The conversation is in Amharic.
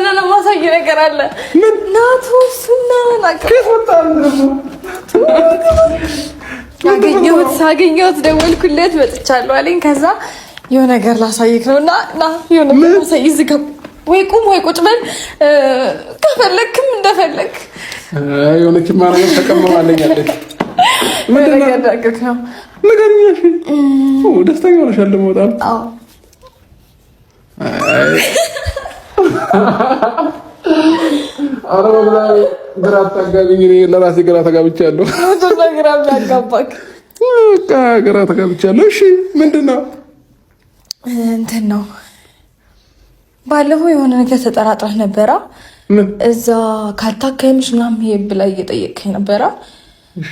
ና ማሳይ ነገር አለ። ናቱ ሳገኘሁት ደወልኩለት መጥቻለሁ አለኝ። ከዛ የሆነ ነገር ላሳይክ ነው እና የሆነ ነገር ላሳይ እዚህ ጋር ወይ ቁም ወይ ቁጭ በል ከፈለክም እንደፈለክ የሆነ ኪማራ ተቀመማለኝ አለች። ምን ያደርግክ ነው ነገርኛሽ? ደስተኛ ሆነሻል ደግሞ በጣም አዎ። አረ ወላሂ ግራ አታጋቢኝ። እኔ ለራሴ ግራ ተጋብቻለሁ። ግራ ያጋባክ በቃ ግራ ተጋብቻለሁ። እሺ ምንድነው? እንትን ነው ባለፈው የሆነ ነገር ተጠራጥረህ ነበራ። እዛ ካልታከምሽ ምናምን ብላ እየጠየቀኝ ነበራ። እሺ